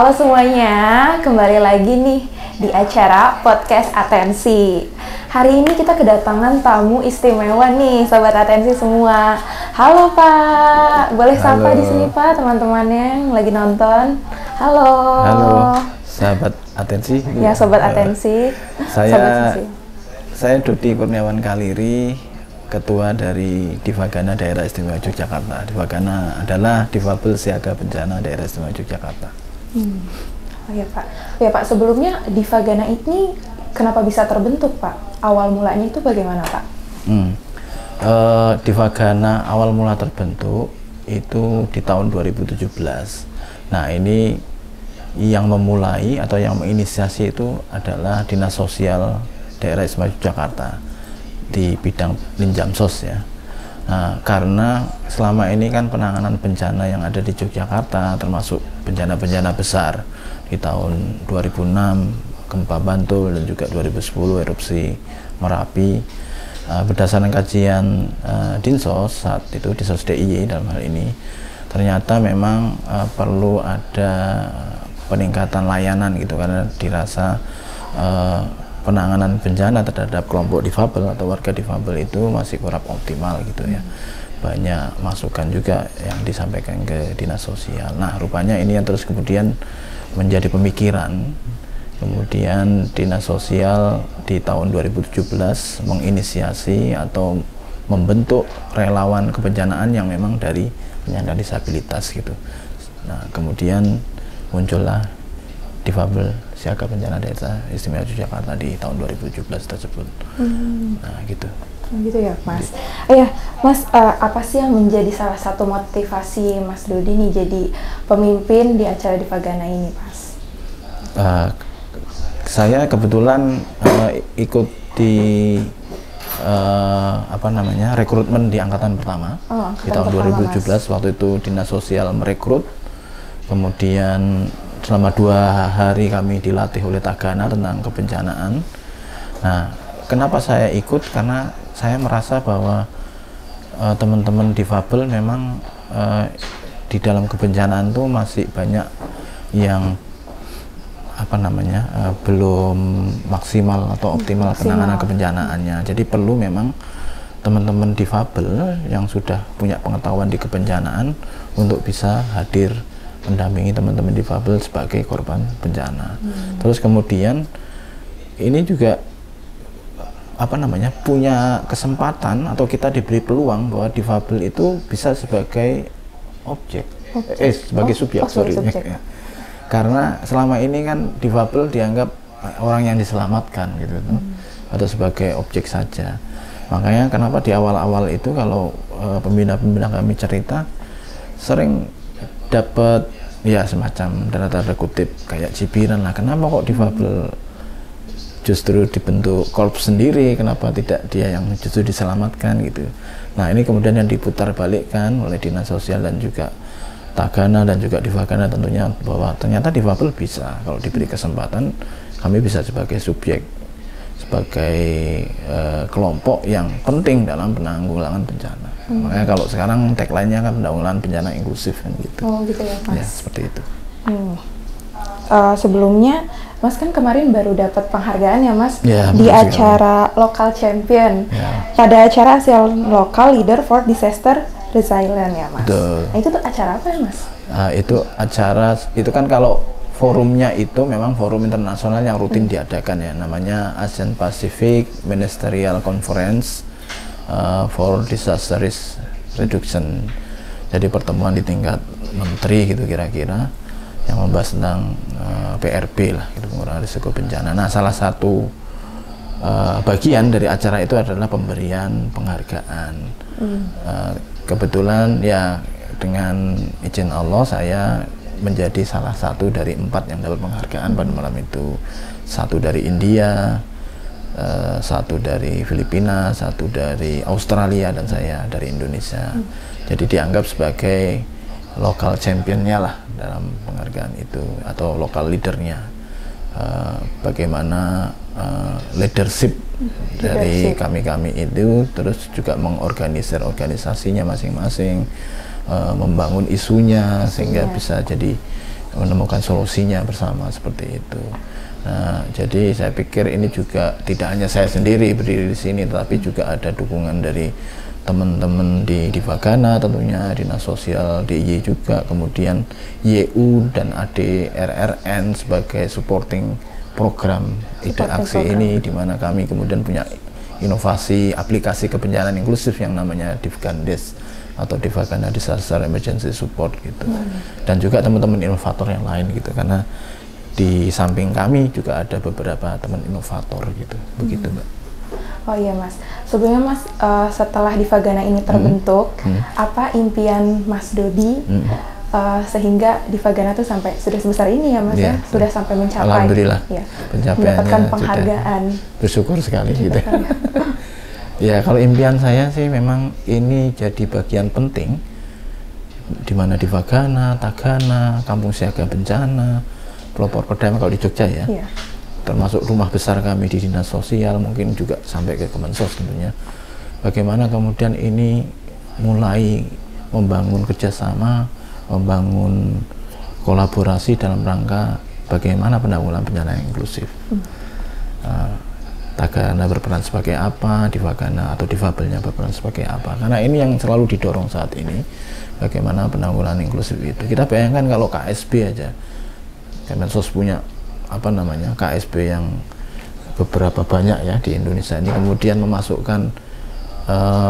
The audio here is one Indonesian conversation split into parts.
Halo semuanya, kembali lagi nih di acara Podcast Atensi. Hari ini kita kedatangan tamu istimewa nih, Sobat Atensi semua. Halo Pak, boleh sapa di sini Pak teman-temannya yang lagi nonton. Halo. Halo, Sahabat Atensi. Ya, Sobat Atensi. Saya Dodi Kurniawan Kaliri, Ketua dari Divagana Daerah Istimewa Yogyakarta. Divagana adalah Difabel Siaga Bencana Daerah Istimewa Yogyakarta. Oh ya Pak. Ya Pak, sebelumnya Divagana ini kenapa bisa terbentuk Pak? Awal mulanya itu bagaimana Pak? Divagana awal mula terbentuk itu di tahun 2017. Nah, ini yang memulai atau yang menginisiasi itu adalah Dinas Sosial Daerah Istimewa Yogyakarta di bidang Linjamsos ya. Nah, karena selama ini kan penanganan bencana yang ada di Yogyakarta termasuk bencana-bencana besar di tahun 2006 gempa Bantul dan juga 2010 erupsi Merapi, berdasarkan kajian Dinsos saat itu Dinsos DIY dalam hal ini, ternyata memang perlu ada peningkatan layanan gitu, karena dirasa penanganan bencana terhadap kelompok difabel atau warga difabel itu masih kurang optimal gitu ya. Banyak masukan juga yang disampaikan ke Dinas Sosial. Nah, rupanya ini yang terus kemudian menjadi pemikiran. Kemudian Dinas Sosial di tahun 2017 menginisiasi atau membentuk relawan kebencanaan yang memang dari penyandang disabilitas gitu. Nah, kemudian muncullah Difabel Siaga Bencana Daerah Istimewa Yogyakarta di tahun 2017 tersebut. Nah, gitu. Gitu ya, Mas. Ya, Mas, apa sih yang menjadi salah satu motivasi Mas Dodi nih jadi pemimpin di acara Divagana ini, Mas? Saya kebetulan ikut di rekrutmen di angkatan pertama di tahun 2017. Mas. Waktu itu Dinas Sosial merekrut, kemudian selama 2 hari kami dilatih oleh Tagana tentang kebencanaan. Nah, kenapa saya ikut? Karena saya merasa bahwa teman-teman difabel memang di dalam kebencanaan itu masih banyak yang belum maksimal atau optimal penanganan kebencanaannya. Jadi perlu memang teman-teman difabel yang sudah punya pengetahuan di kebencanaan untuk bisa hadir mendampingi teman-teman difabel sebagai korban bencana. Terus kemudian ini juga punya kesempatan atau kita diberi peluang bahwa difabel itu bisa sebagai subjek. Ya. Karena selama ini kan difabel dianggap orang yang diselamatkan gitu, atau sebagai objek saja. Makanya kenapa di awal-awal itu kalau pembina-pembina kami cerita sering dapat ya semacam tanda kutip kayak cibiran lah, kenapa kok difabel justru dibentuk korps sendiri, kenapa tidak dia yang justru diselamatkan gitu. Nah, ini kemudian yang diputar balikkan oleh Dinas Sosial dan juga Tagana dan juga Divagana tentunya, bahwa ternyata difabel bisa kalau diberi kesempatan, kami bisa sebagai subjek, sebagai kelompok yang penting dalam penanggulangan bencana. Makanya kalau sekarang tagline-nya kan penanggulangan bencana inklusif kan gitu. Oh gitu ya, Mas. Ya, seperti itu. Sebelumnya Mas kan kemarin baru dapat penghargaan ya Mas, ya, di acara Local Champion ya. Pada acara ASEAN Local Leader for Disaster Resilience ya Mas. Betul. Nah, itu tuh acara apa ya Mas? Itu acara, itu kan kalau forumnya itu memang forum internasional yang rutin diadakan ya, namanya ASEAN Pacific Ministerial Conference for Disaster Risk Reduction. Jadi pertemuan di tingkat menteri gitu kira-kira yang membahas tentang PRB lah, gitu, pengurangan risiko bencana. Nah, salah satu bagian dari acara itu adalah pemberian penghargaan. Kebetulan ya dengan izin Allah saya menjadi salah satu dari 4 yang dapat penghargaan pada malam itu. 1 dari India, 1 dari Filipina, 1 dari Australia, dan saya dari Indonesia. Jadi dianggap sebagai local championnya lah dalam penghargaan itu, atau local leadernya. Bagaimana leadership dari kami-kami itu, terus juga mengorganisir organisasinya masing-masing, membangun isunya sehingga bisa jadi menemukan solusinya bersama seperti itu. Nah, jadi saya pikir ini juga tidak hanya saya sendiri berdiri di sini, tetapi juga ada dukungan dari teman-teman di Divagana, tentunya Dinas Sosial DIY juga, kemudian YU dan ADRRN sebagai supporting program ide aksi ini, di mana kami kemudian punya inovasi aplikasi kebencanaan inklusif yang namanya Divgandes atau Divagana Disaster Emergency Support gitu. Dan juga teman-teman inovator yang lain gitu, karena di samping kami juga ada beberapa teman inovator gitu. Begitu, Mbak. Oh iya Mas, sebelumnya Mas setelah Divagana ini terbentuk, apa impian Mas Dodi sehingga Divagana tuh sampai sudah sebesar ini ya Mas ya, sudah sampai mencapai, alhamdulillah, ya, pencapaiannya mendapatkan penghargaan. Bersyukur sekali gitu. Ya, kalau impian saya sih memang ini jadi bagian penting di mana Divagana, Tagana, Kampung Siaga Bencana, Pelopor Perdamaian kalau di Jogja ya. Termasuk rumah besar kami di Dinas Sosial, mungkin juga sampai ke Kemensos tentunya. Bagaimana kemudian ini mulai membangun kerjasama, membangun kolaborasi dalam rangka bagaimana penanggulangan bencana yang inklusif. Tagana berperan sebagai apa, Divagana atau difabelnya berperan sebagai apa. Karena ini yang selalu didorong saat ini, bagaimana penanggulangan inklusif itu. Kita bayangkan kalau KSB aja, Kemensos punya KSB yang beberapa banyak ya di Indonesia ini, kemudian memasukkan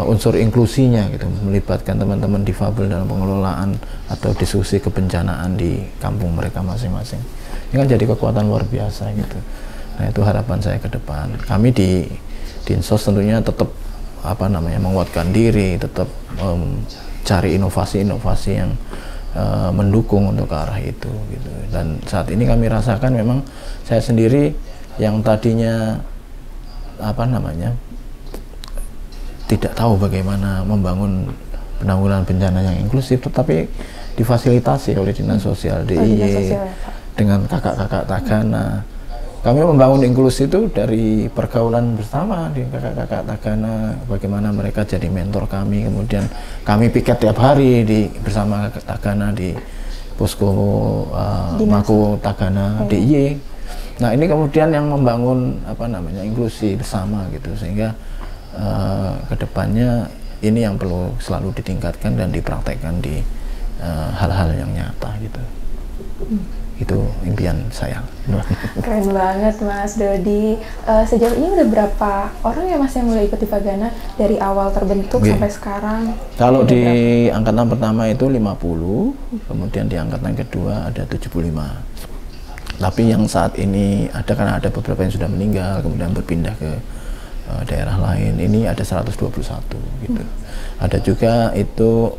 unsur inklusinya gitu, melibatkan teman-teman difabel dalam pengelolaan atau diskusi kebencanaan di kampung mereka masing-masing. Ini kan jadi kekuatan luar biasa gitu. Nah, itu harapan saya ke depan. Kami di Dinsos tentunya tetap menguatkan diri, tetap cari inovasi-inovasi yang mendukung untuk ke arah itu gitu. Dan saat ini kami rasakan memang saya sendiri yang tadinya tidak tahu bagaimana membangun penanggulangan bencana yang inklusif, tetapi difasilitasi oleh Dinas Sosial DIY dengan kakak-kakak Tagana. Kami membangun inklusi itu dari pergaulan bersama di kakak-kakak Tagana, bagaimana mereka jadi mentor kami, kemudian kami piket tiap hari bersama Tagana di posko Mako Tagana DIY. Nah, ini kemudian yang membangun inklusi bersama gitu, sehingga kedepannya ini yang perlu selalu ditingkatkan dan dipraktekkan di hal-hal yang nyata gitu. Itu impian saya. Keren banget Mas Dodi. Sejauh ini udah berapa orang ya Mas yang mulai ikut Divagana dari awal terbentuk sampai sekarang? Kalau di angkatan pertama itu 50, kemudian di angkatan kedua ada 75. Tapi yang saat ini karena ada beberapa yang sudah meninggal, kemudian berpindah ke daerah lain, ini ada 121 gitu. Ada juga itu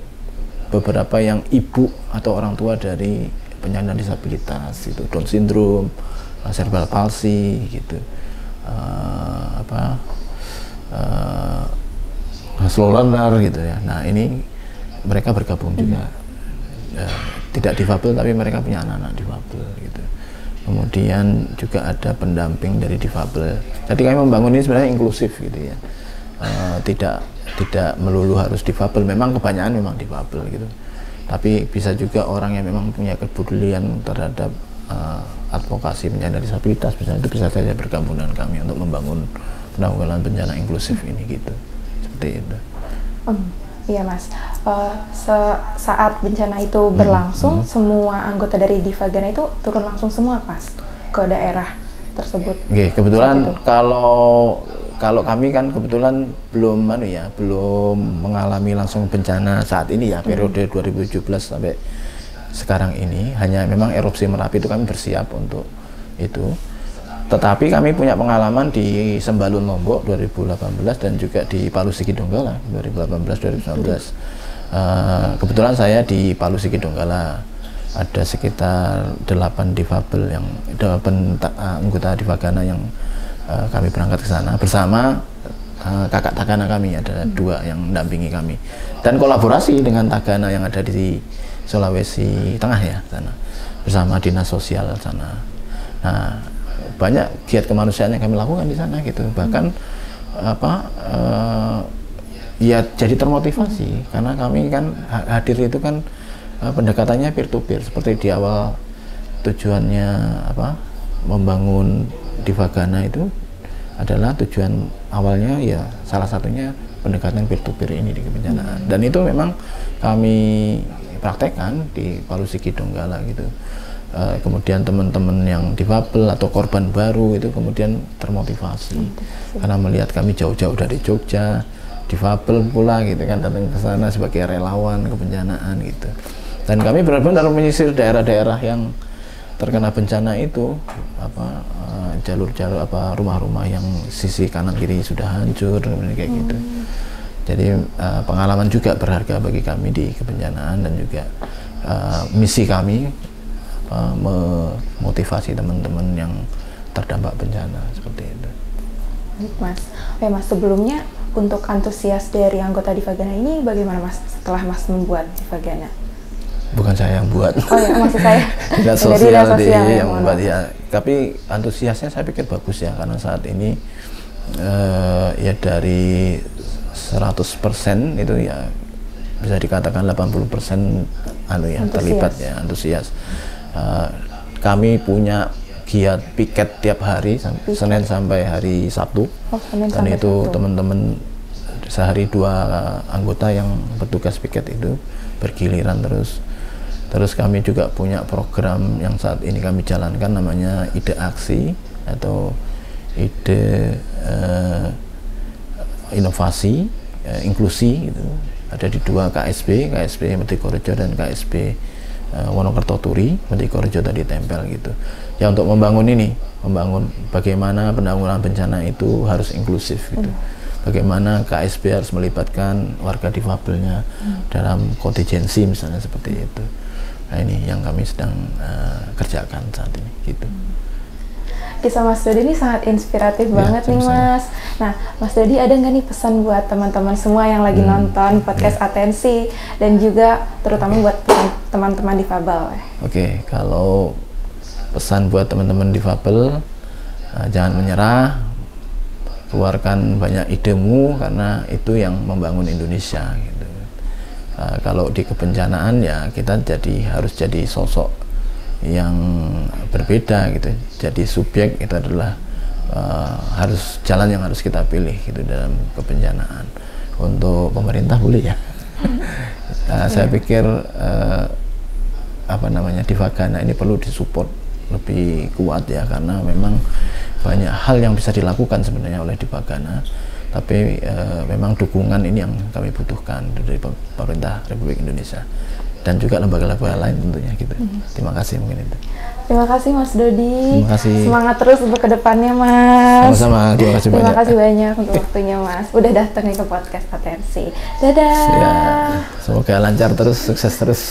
beberapa yang ibu atau orang tua dari penyandang disabilitas, itu Down syndrome, cerebral palsy gitu, slow learner gitu ya. Nah, ini mereka bergabung juga, tidak difabel tapi mereka punya anak-anak difabel gitu. Kemudian juga ada pendamping dari difabel. Jadi kami membangun ini sebenarnya inklusif gitu ya, tidak melulu harus difabel. Memang kebanyakan memang difabel gitu. Tapi bisa juga orang yang memang punya kepedulian terhadap advokasi penyandang disabilitas, misalnya, itu bisa saja bergabung dengan kami untuk membangun penanggulangan bencana inklusif ini gitu, seperti itu. Iya Mas, saat bencana itu berlangsung, semua anggota dari Divagana itu turun langsung semua Mas ke daerah tersebut. Oke, kebetulan kalau kami kan kebetulan belum mengalami langsung bencana saat ini ya, periode 2017 sampai sekarang ini, hanya memang erupsi Merapi itu kami bersiap untuk itu. Tetapi kami punya pengalaman di Sembalun Lombok 2018 dan juga di Palu Sigi Donggala 2018-2019. Kebetulan saya di Palu Sigi Donggala ada sekitar 8 anggota Divagana yang kami berangkat ke sana bersama kakak Tagana kami, ada 2 yang mendampingi kami, dan kolaborasi dengan Tagana yang ada di Sulawesi Tengah ya sana, bersama Dinas Sosial sana. Nah, banyak giat kemanusiaan yang kami lakukan di sana gitu, bahkan ya jadi termotivasi karena kami kan hadir itu kan pendekatannya peer to peer, seperti di awal tujuannya apa membangun Divagana itu adalah tujuan awalnya ya salah satunya pendekatan peer to peer ini di kebencanaan, dan itu memang kami praktekkan di Palu Sigi Donggala gitu. Kemudian teman-teman yang difabel atau korban baru itu kemudian termotivasi karena melihat kami jauh-jauh dari Jogja, difabel pula gitu kan, datang ke sana sebagai relawan kebencanaan gitu. Dan kami benar-benar menyisir daerah-daerah yang terkena bencana itu, apa jalur-jalur apa rumah-rumah yang sisi kanan kiri sudah hancur kayak gitu. Jadi pengalaman juga berharga bagi kami di kebencanaan, dan juga misi kami memotivasi teman-teman yang terdampak bencana seperti itu. Mas, Mas sebelumnya untuk antusias dari anggota Divagana ini bagaimana Mas setelah Mas membuat Divagana? Bukan saya yang buat. Oh ya, maksud saya. Dinas sosial yang membuat ya. Tapi antusiasnya saya pikir bagus ya, karena saat ini ya dari 100% itu ya bisa dikatakan 80% terlibat ya, antusias. Kami punya giat piket tiap hari Senin sampai hari Sabtu. Dan itu teman-teman sehari 2 anggota yang bertugas piket itu bergiliran terus. Terus kami juga punya program yang saat ini kami jalankan, namanya Ide Aksi atau Ide Inovasi Inklusi gitu. Ada di 2 KSB Metikorejo dan KSB Wonokerto Turi. Metikorejo tadi tempel gitu. Ya untuk membangun bagaimana penanggulangan bencana itu harus inklusif gitu. Bagaimana KSB harus melibatkan warga difabelnya dalam kontingensi misalnya seperti itu. Nah ini yang kami sedang kerjakan saat ini gitu. Kisah Mas Dodi ini sangat inspiratif banget nih Mas. Nah Mas Dodi ada nggak nih pesan buat teman-teman semua yang lagi nonton podcast Atensi, dan juga terutama buat teman-teman difabel? Oke, kalau pesan buat teman-teman difabel, jangan menyerah, keluarkan banyak idemu karena itu yang membangun Indonesia gitu. Kalau di kebencanaan ya kita harus jadi sosok yang berbeda gitu, jadi subjek itu adalah harus jalan yang harus kita pilih gitu dalam kebencanaan. Untuk pemerintah boleh ya. Saya pikir Divagana ini perlu disupport lebih kuat ya, karena memang banyak hal yang bisa dilakukan sebenarnya oleh Divagana, tapi memang dukungan ini yang kami butuhkan dari pemerintah Republik Indonesia dan juga lembaga-lembaga lain tentunya gitu. Terima kasih mungkin itu. Terima kasih Mas Dodi. Terima kasih. Semangat terus untuk kedepannya Mas. Sama-sama. Terima kasih banyak. Terima kasih banyak untuk waktunya Mas. Udah datang nih ke podcast Atensi. Dadah. Ya, semoga lancar terus, sukses terus.